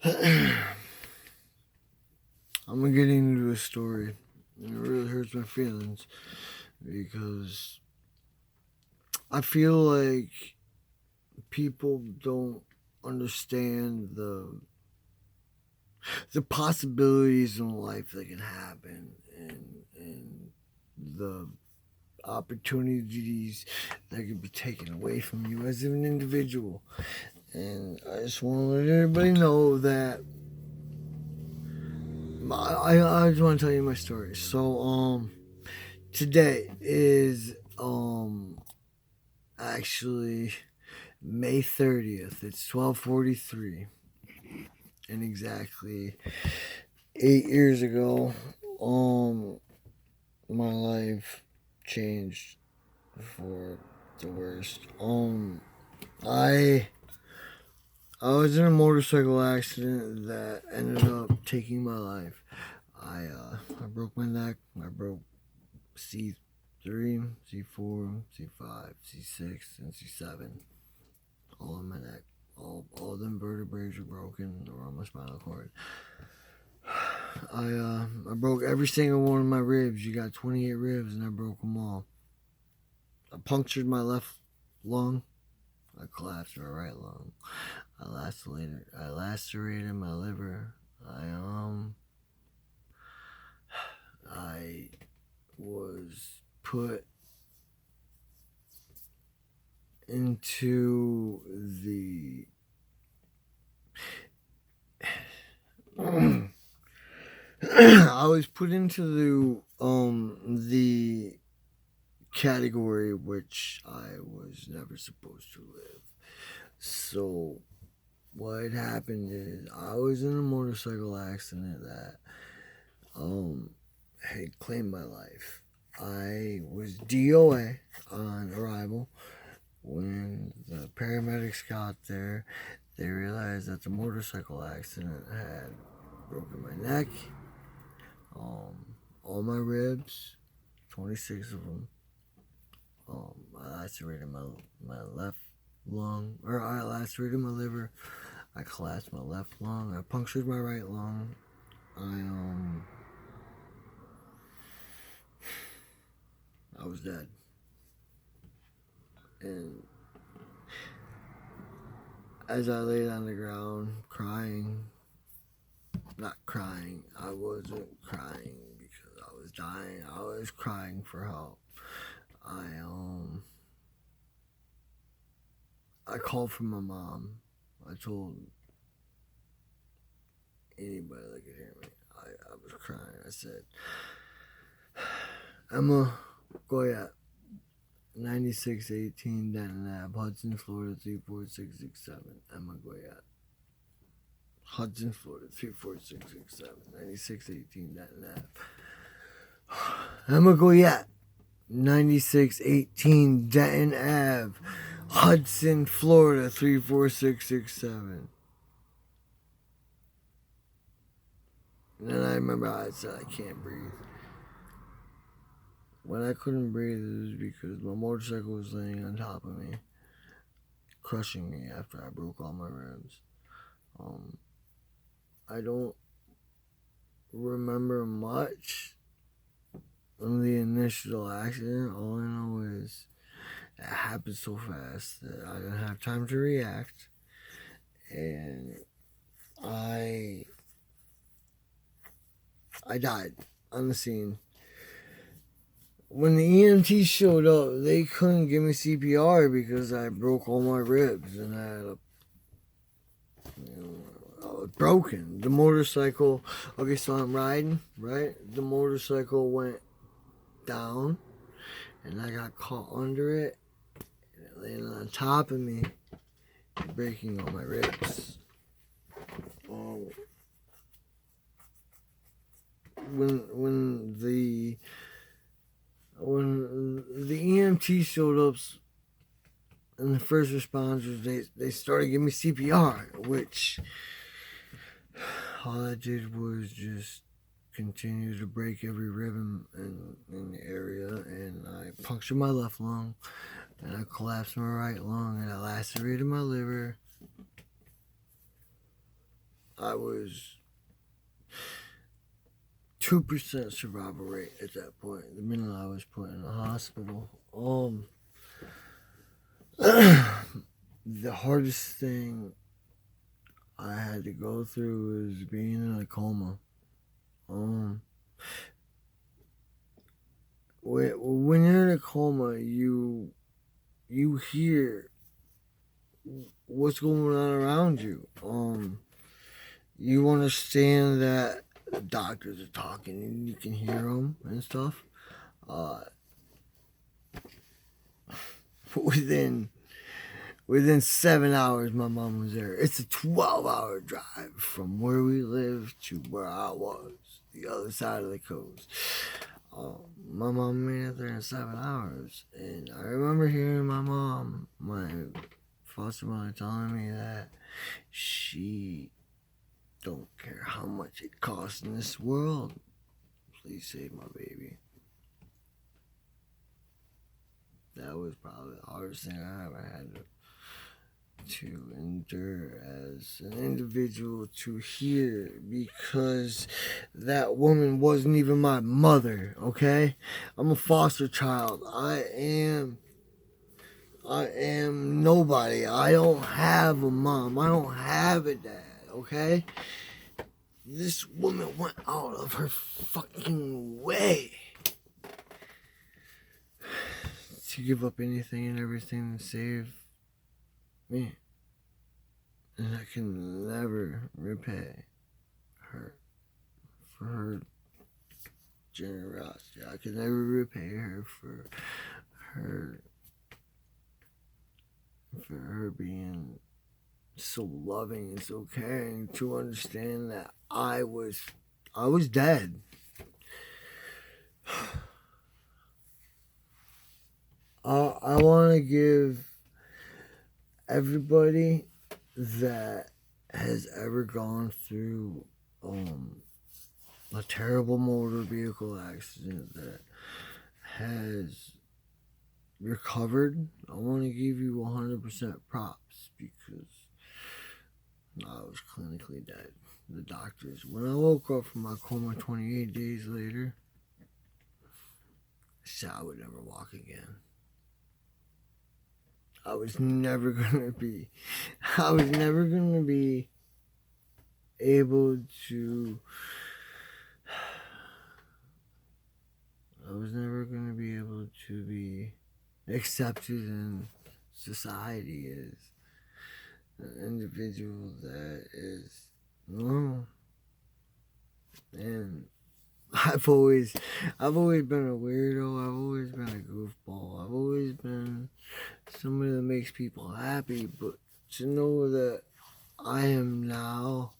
I'm gonna get into a story. It really hurts my feelings because I feel like people don't understand the possibilities in life that can happen, and the opportunities that can be taken away from you as an individual. And I just want to let everybody know that I just want to tell you my story. So today is actually May 30th. It's 12:43, and exactly 8 years ago, my life changed for the worst. I I was in a motorcycle accident that ended up taking my life. I broke my neck. I broke C3, C4, C5, C6, and C7. All in my neck. All them vertebrae were broken. They were on my spinal cord. I broke every single one of my ribs. You got 28 ribs, and I broke them all. I punctured my left lung. I collapsed my right lung. I lacerated my liver. I was put into the I was put into the category which I was never supposed to live. So what happened is I was in a motorcycle accident that had claimed my life. I was DOA on arrival. When the paramedics got there, they realized that the motorcycle accident had broken my neck, all my ribs, 26 of them. I lacerated my left lung, or I lacerated my liver. I collapsed my left lung. I punctured my right lung. I was dead. And as I laid on the ground crying, not crying, I wasn't crying because I was dying. I was crying for help. I called for my mom. I told anybody that could hear me. I was crying. I said, Emma Goyette, 9618 Denton Ave, Hudson, Florida 34667. Emma Goyette. Hudson, Florida 34667. 9618 Denton Ave. Emma Goyette, 9618 Denton Ave, Hudson, Florida 34667. And then I remember I said I can't breathe. When I couldn't breathe, it was because my motorcycle was laying on top of me, crushing me after I broke all my ribs. I don't remember much of the initial accident. All I know is it happened so fast that I didn't have time to react, and I died on the scene. When the EMTs showed up, they couldn't give me CPR because I broke all my ribs and I was broken. The motorcycle, okay, so I'm riding, right? The motorcycle went down and I got caught under it and it landed on top of me, breaking all my ribs. When the EMT showed up and the first responders, they started giving me CPR, which all I did was just continue to break every rib in the area, and I punctured my left lung, and I collapsed my right lung, and I lacerated my liver, I was 2% survival rate at that point. The minute I was put in the hospital. The hardest thing I had to go through was being in a coma. When you're in a coma, you hear what's going on around you. You understand that the doctors are talking and you can hear them and stuff. Within 7 hours, my mom was there. It's a 12-hour drive from where we live to where I was, the other side of the coast. My mom made it there in 7 hours, and I remember hearing my mom, my foster mother, telling me that she don't care how much it costs in this world. Please save my baby. That was probably the hardest thing I ever had to endure as an individual to hear, because that woman wasn't even my mother, okay? I'm a foster child. I am nobody. I don't have a mom. I don't have a dad, okay? This woman went out of her fucking way to give up anything and everything to save me. And I can never repay her for her generosity. I can never repay her for her being so loving and so caring, to understand that I was dead. I want to give everybody that has ever gone through a terrible motor vehicle accident, that has recovered, I want to give you 100% props, because I was clinically dead. The doctors, when I woke up from my coma 28 days later, I said I would never walk again. I was never gonna be able to, be accepted in society as an individual that is normal. And I've always been a weirdo. I've always been a goofball. I've always been somebody that makes people happy. But to know that I am now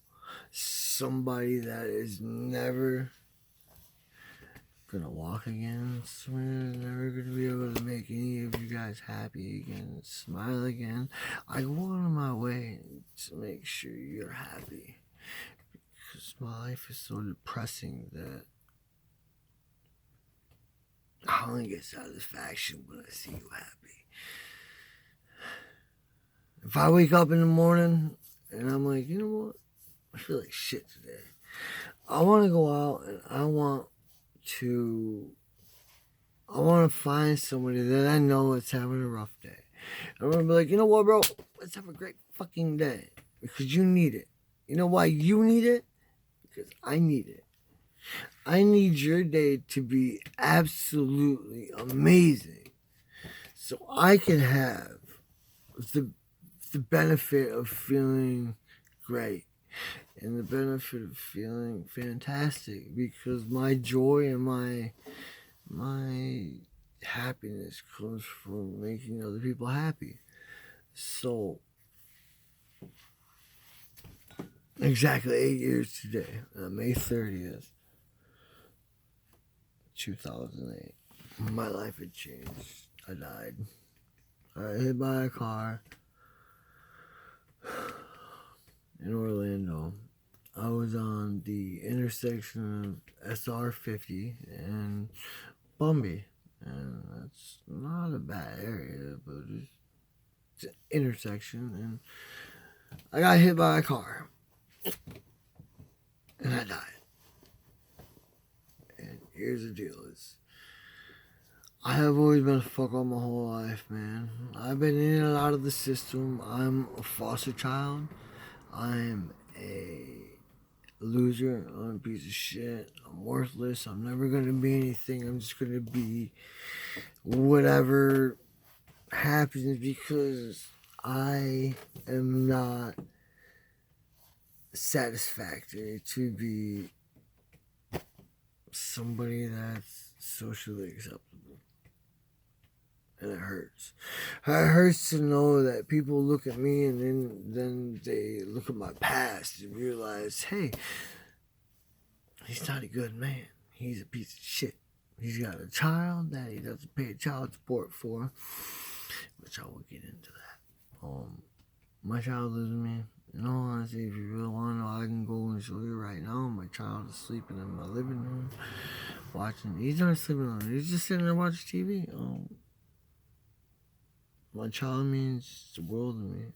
somebody that is never gonna walk again, somebody that's never gonna be able to make any of you guys happy again, smile again, I go out of my way to make sure you're happy. Because my life is so depressing that I only get satisfaction when I see you happy. If I wake up in the morning and I'm like, you know what, I feel like shit today, I want to go out and I want to find somebody that I know is having a rough day. I'm going to be like, you know what, bro, let's have a great fucking day, because you need it. You know why you need it? Because I need it. I need your day to be absolutely amazing, so I can have the benefit of feeling great and the benefit of feeling fantastic, because my joy and my happiness comes from making other people happy. So exactly 8 years today, May 30th, 2008, my life had changed. I died. I got hit by a car in Orlando. I was on the intersection of SR50 and Bumby, and that's not a bad area, but it's an intersection, and I got hit by a car. and I died. And here's the deal: I have always been a fuck up my whole life, man. I've been in and out of the system. I'm a foster child. I'm a loser. I'm a piece of shit. I'm worthless. I'm never gonna be anything. I'm just gonna be whatever happens because I am not satisfactory to be somebody that's socially acceptable. And it hurts. It hurts to know that people look at me and then they look at my past and realize, hey, he's not a good man. He's a piece of shit. He's got a child that he doesn't pay child support for, which I will get into that. My child lives with me. In all honesty, if you really want to know, I can go and show you right now. My child is sleeping in my living room, watching. He's not sleeping on it. He's just sitting there watching TV. My child means the world to me.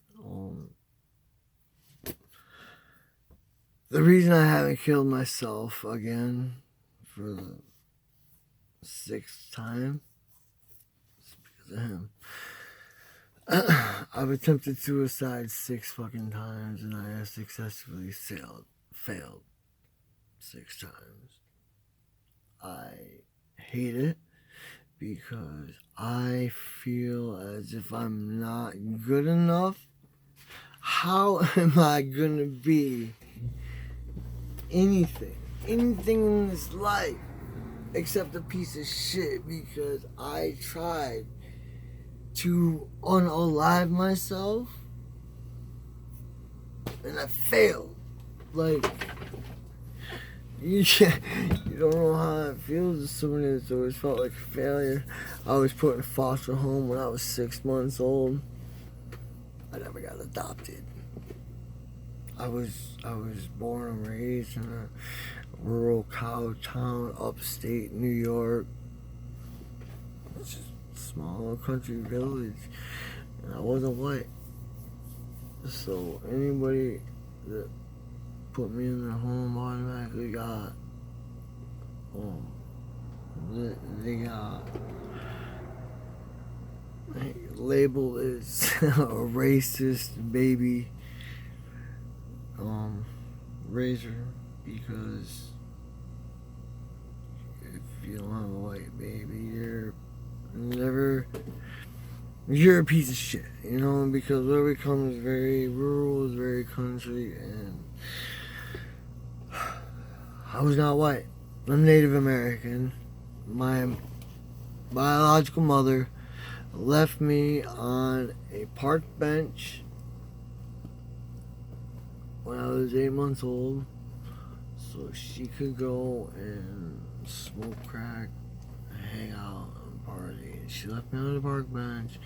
The reason I haven't killed myself again for the 6th time is because of him. I've attempted suicide 6 fucking times and I have successfully failed 6 times. I hate it because I feel as if I'm not good enough. How am I gonna be anything in this life except a piece of shit because I tried to unalive myself and I failed. Like, you don't know how it feels as somebody that's always felt like a failure. I was put in a foster home when I was 6 months old. I never got adopted. I was born and raised in a rural cow town upstate New York. It's just a small little country village. And I wasn't white. So anybody that put me in their home automatically got they got labeled as a racist baby raiser because if you don't have a white baby, you're a piece of shit, you know, because where we come is very rural, is very country, and I was not white. I'm Native American. My biological mother left me on a park bench when I was 8 months old so she could go and smoke crack, hang out, and party. She left me on the park bench.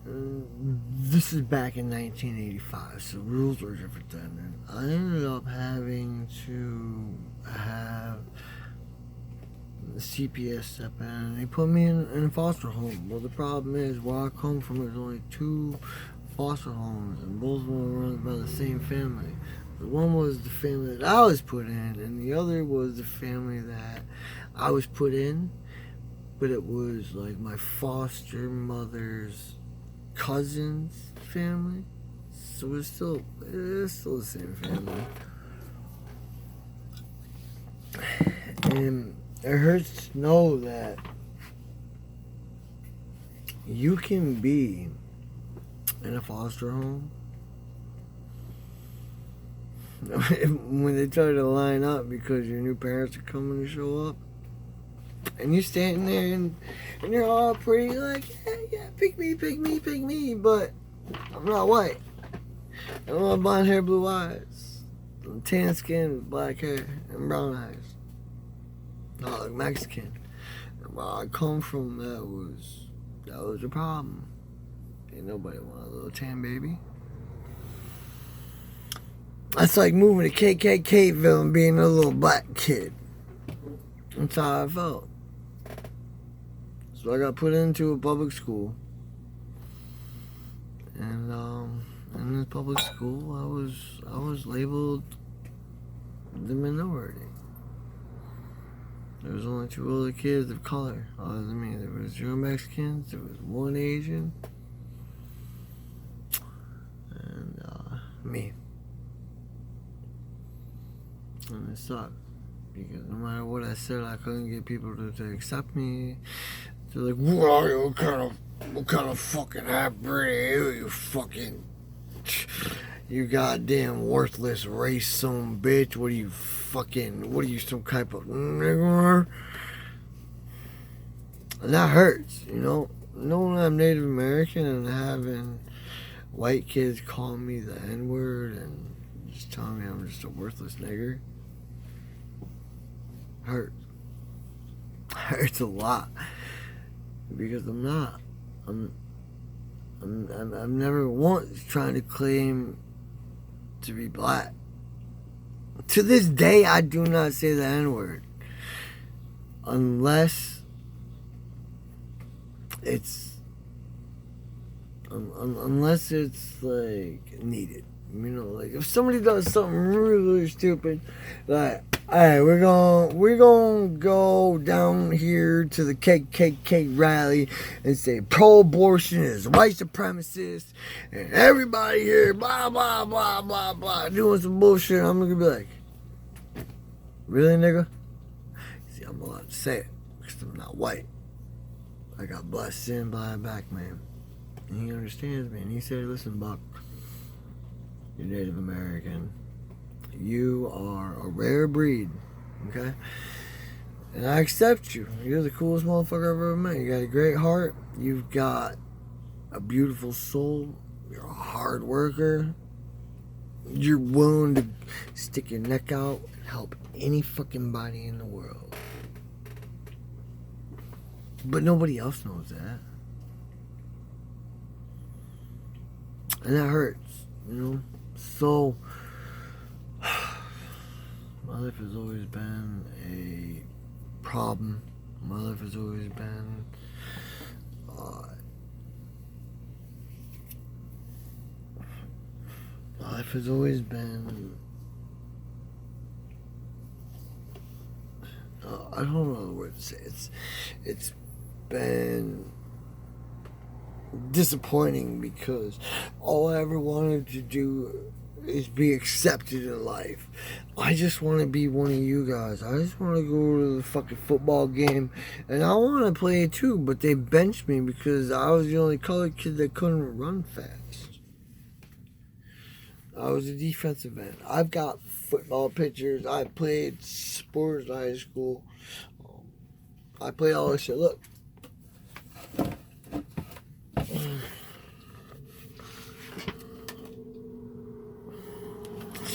This is back in 1985, so rules were different then. And I ended up having to have the CPS step in, and they put me in a foster home. Well, the problem is, where I come from, there's only 2 foster homes, and both of them were run by the same family. The one was the family that I was put in, and the other was the family that I was put in, but it was like my foster mother's cousin's family, so it's still the same family. And it hurts to know that you can be in a foster home when they try to line up because your new parents are coming to show up, and you're standing there and you're all pretty like, yeah, pick me, but I'm not white. I don't have blonde hair, blue eyes. I'm tan skin, black hair, and brown eyes. I look Mexican. And where I come from, that was a problem. Ain't nobody want a little tan baby. That's like moving to KKKville and being a little black kid. That's how I felt. So I got put into a public school. And in this public school, I was labeled the minority. There was only 2 other kids of color. Other than me, there was 0 Mexicans, there was 1 Asian, and me. And it sucked because no matter what I said, I couldn't get people to accept me. They're like, "What are you? What kind of fucking half-breed are you? Fucking, you goddamn worthless race, son bitch. What are you fucking? What are you, some type of nigger?" And that hurts, you know. Knowing I'm Native American and having white kids call me the N-word and just telling me I'm just a worthless nigger hurts. Hurts a lot because I'm not. I've never once trying to claim to be black. To this day, I do not say the N-word unless it's like needed. You know, like if somebody does something really stupid, like, hey, we're gonna go down here to the KKK rally and say pro-abortion is white supremacist, and everybody here, blah blah blah blah blah, doing some bullshit. I'm gonna be like, really, nigga? See, I'm allowed to say it because I'm not white. I got blessed in by a black man, and he understands me. And he said, "Listen, Buck, you're Native American. You are a rare breed, okay? And I accept you. You're the coolest motherfucker I've ever met. You got a great heart. You've got a beautiful soul. You're a hard worker. You're willing to stick your neck out and help any fucking body in the world. But nobody else knows that. And that hurts, you know? So, my life has always been a problem. My life has always been I don't know the word to say. It's been disappointing because all I ever wanted to do is be accepted in life. I just want to be one of you guys. I just want to go to the fucking football game, and I want to play it too, but they benched me because I was the only colored kid that couldn't run fast. I was a defensive end. I've got football pictures. I played sports in high school. I played all this shit. Look.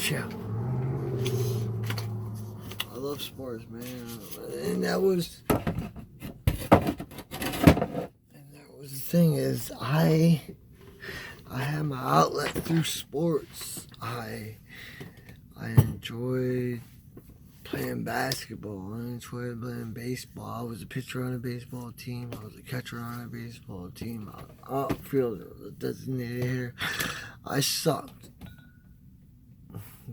Yeah. I love sports, man. And that was the thing is I had my outlet through sports. I enjoyed playing basketball. I enjoyed playing baseball. I was a pitcher on a baseball team. I was a catcher on a baseball team. I was an outfielder, a designated hitter. I sucked.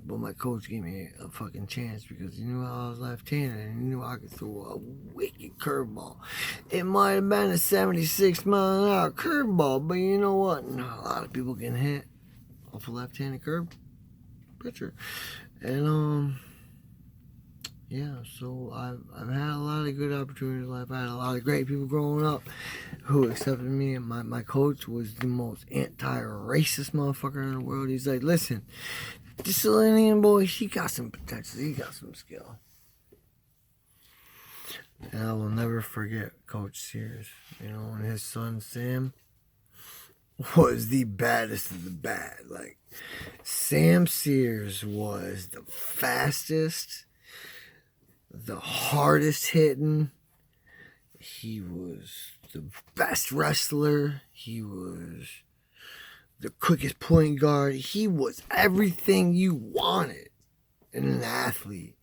But my coach gave me a fucking chance because he knew I was left-handed and he knew I could throw a wicked curveball. It might have been a 76-mile-an-hour curveball, but you know what? No, a lot of people can hit off a left-handed curve pitcher. And yeah, so I've had a lot of good opportunities in life. I had a lot of great people growing up who accepted me, and my coach was the most anti-racist motherfucker in the world. He's like, listen, this little Indian boy, he got some potential. He got some skill. And I will never forget Coach Sears. You know, and his son Sam was the baddest of the bad. Like, Sam Sears was the fastest, the hardest hitting. He was the best wrestler. He was the quickest point guard. He was everything you wanted in an athlete.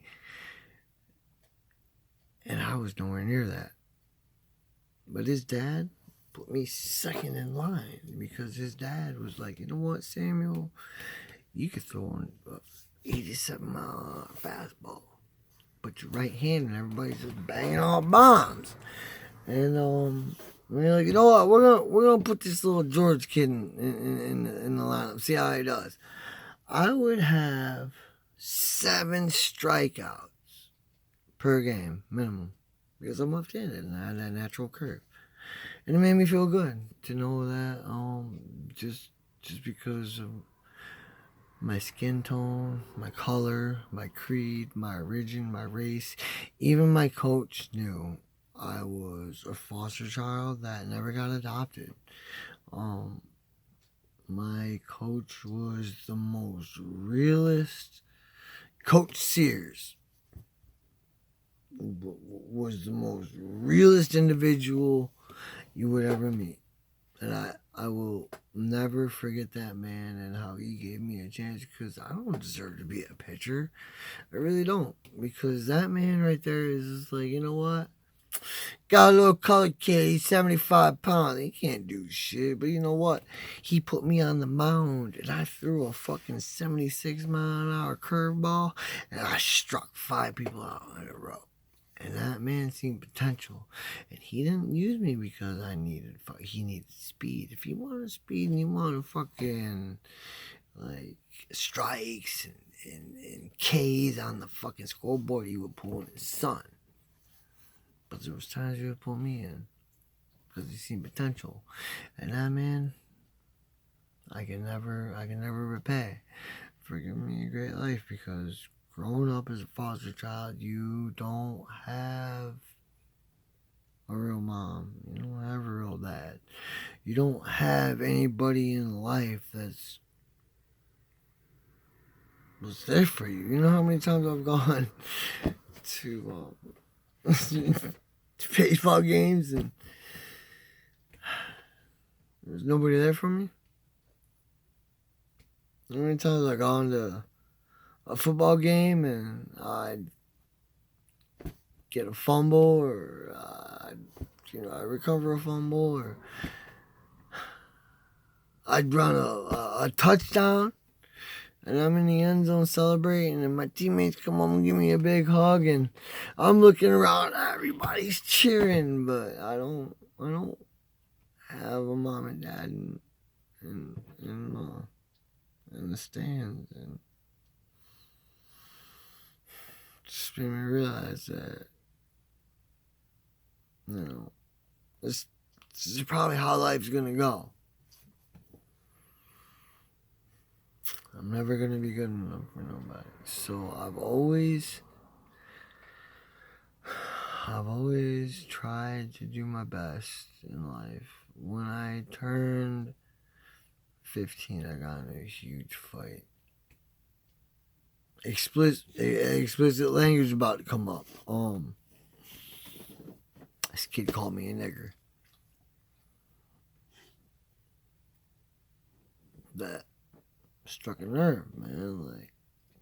And I was nowhere near that. But his dad put me second in line because his dad was like, you know what, Samuel? You could throw 87-mile fastball. But your right hand and everybody's just banging all bombs. And we're like, you know what? We're gonna put this little George kid in the lineup. See how he does. I would have 7 strikeouts per game minimum because I'm left-handed and I had that natural curve, and it made me feel good to know that just because of my skin tone, my color, my creed, my origin, my race, even my coach knew I was a foster child that never got adopted. My coach was the most realist. Coach Sears was the most realist individual you would ever meet. And I will never forget that man and how he gave me a chance, because I don't deserve to be a pitcher. I really don't. Because that man right there is just like, you know what? Got a little colored kid. He's 75 pounds. He can't do shit. But you know what? He put me on the mound, and I threw a fucking 76-mile-an-hour curveball, and I struck 5 people out in a row. And that man seen potential, and he didn't use me because he needed speed. If he wanted speed and he wanted fucking like strikes and K's on the fucking scoreboard, he would pull in his son. But there was times he would pull me in because he seen potential, and that man, I can never repay for giving me a great life, because growing up as a foster child, you don't have a real mom. You don't have a real dad. You don't have anybody in life was there for you. You know how many times I've gone to baseball games and there's nobody there for me? How many times I've gone to a football game and I'd get a fumble, or I recover a fumble, or I'd run a touchdown, and I'm in the end zone celebrating, and my teammates come up and give me a big hug, and I'm looking around, everybody's cheering, but I don't have a mom and dad in the stands, and just made me realize that, this is probably how life's gonna go. I'm never gonna be good enough for nobody. So I've always tried to do my best in life. When I turned 15, I got in a huge fight. Explicit language about to come up. This kid called me a nigger. That struck a nerve, man. Like,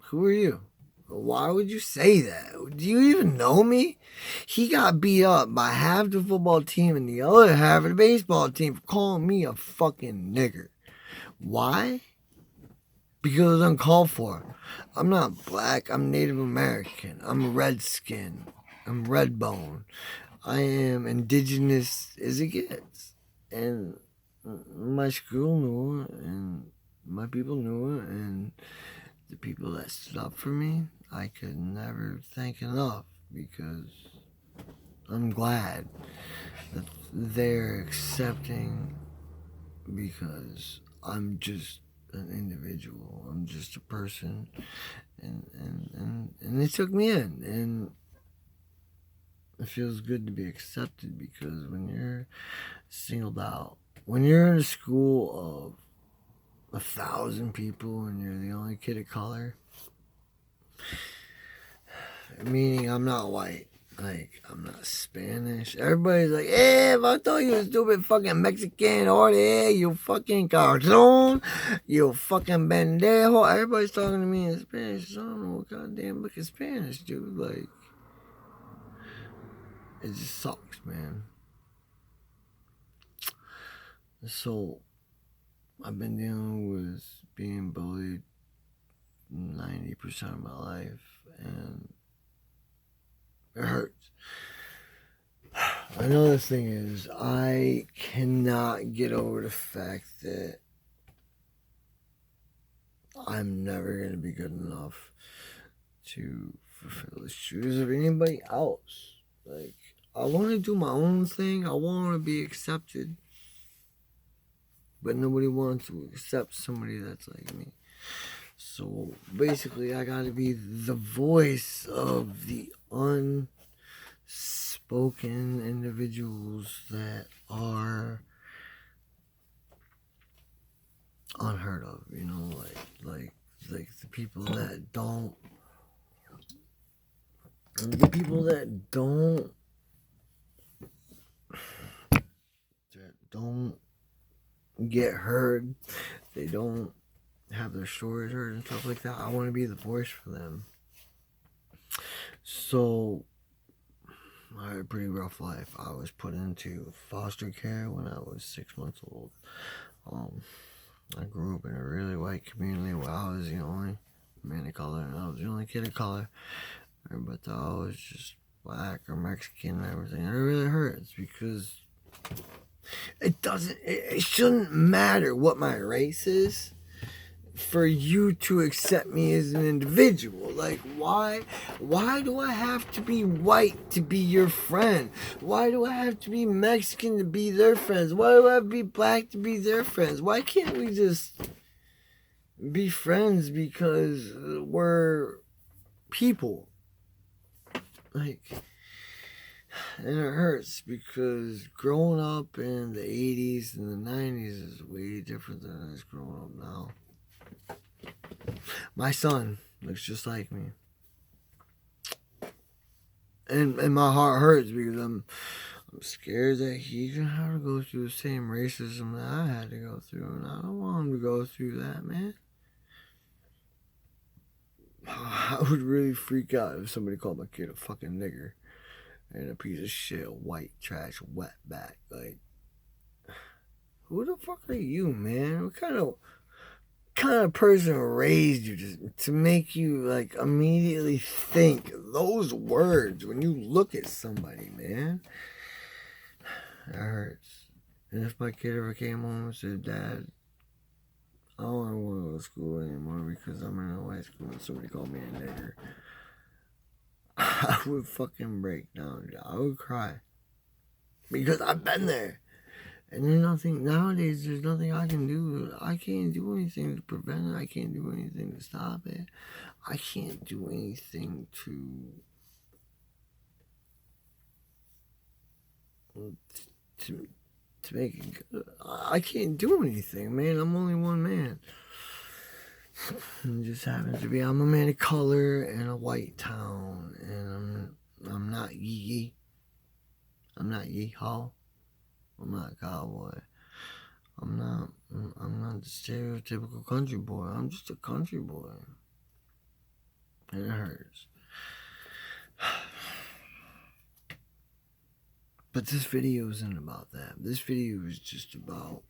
who are you? Why would you say that? Do you even know me? He got beat up by half the football team and the other half of the baseball team for calling me a fucking nigger. Why? Because it was uncalled for. I'm not black. I'm Native American. I'm redskin. I'm redbone. I am indigenous as it gets. And my school knew it, and my people knew it, and the people that stood up for me, I could never thank enough, because I'm glad that they're accepting, because I'm just an individual. I'm just a person, and they took me in, and it feels good to be accepted, because when you're singled out, when you're in a school of 1,000 people and you're the only kid of color, meaning I'm not white, like, I'm not Spanish. Everybody's like, hey, if I thought you was stupid fucking Mexican, or hey, you fucking cartoon, you fucking pendejo. Everybody's talking to me in Spanish. So I don't know what goddamn fucking Spanish, dude. Like, it just sucks, man. So I've been dealing with being bullied 90% of my life, and it hurts. Another thing is, I cannot get over the fact that I'm never going to be good enough to fulfill the shoes of anybody else. Like, I want to do my own thing. I want to be accepted. But nobody wants to accept somebody that's like me. So basically, I got to be the voice of the unspoken individuals that are unheard of, you know, like the people that don't get heard. They don't have their stories heard and stuff like that. I want to be the voice for them. So I had a pretty rough life. I was put into foster care when I was 6 months old. I grew up in a really white community where I was the only man of color and I was the only kid of color. But I was just black or Mexican and everything. And it really hurts because it shouldn't matter what my race is for you to accept me as an individual. Like, why do I have to be white to be your friend? Why do I have to be Mexican to be their friends? Why do I have to be black to be their friends? Why can't we just be friends because we're people? Like, and it hurts because growing up in the 80s and the 90s is way different than it's growing up now. My son looks just like me. And my heart hurts because I'm scared that he's going to have to go through the same racism that I had to go through. And I don't want him to go through that, man. I would really freak out if somebody called my kid a fucking nigger and a piece of shit, white trash, wetback. Like, who the fuck are you, man? What kind of person raised you to make you like immediately think those words when you look at somebody, man? It hurts. And if my kid ever came home and said, Dad, I don't want to go to school anymore because I'm in a white school and somebody called me a nigger, I would fucking break down. I would cry. Because I've been there. And there's nothing, nowadays, there's nothing I can do. I can't do anything to prevent it. I can't do anything to stop it. I can't do anything to make it good. I can't do anything, man. I'm only one man. It just happens to be I'm a man of color in a white town. And I'm not yee. I'm not yeehaw. I'm not a cowboy. I'm not the stereotypical country boy. I'm just a country boy. And it hurts. But this video isn't about that. This video is just about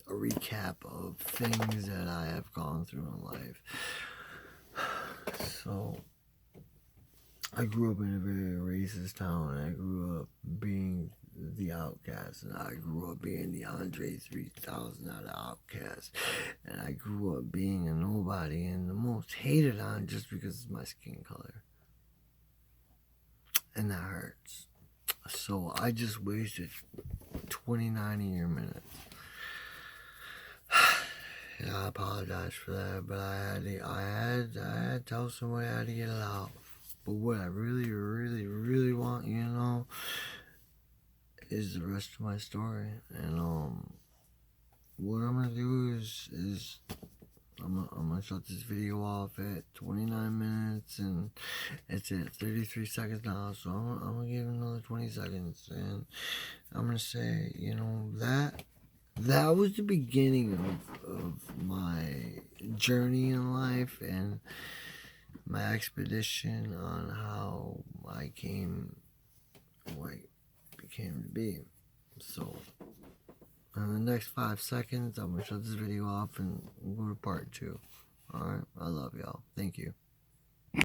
a recap of things that I have gone through in life. So, I grew up in a very racist town. I grew up being the outcast, and I grew up being the Andre 3000 out of Outcast, and I grew up being a nobody and the most hated on just because of my skin color, and that hurts. So I just wasted 29 of your minutes. And I apologize for that, but I had to tell somebody I had to get it out. But what I really, really, really want you to know is the rest of my story. And what I'm gonna do is I'm gonna shut this video off at 29 minutes, and it's at 33 seconds now. So I'm gonna give it another 20 seconds, and I'm gonna say, you know, that was the beginning of my journey in life and my expedition on how I became to be. So, in the next 5 seconds, I'm going to shut this video off and go to part 2. Alright? I love you. y'all. Thank you.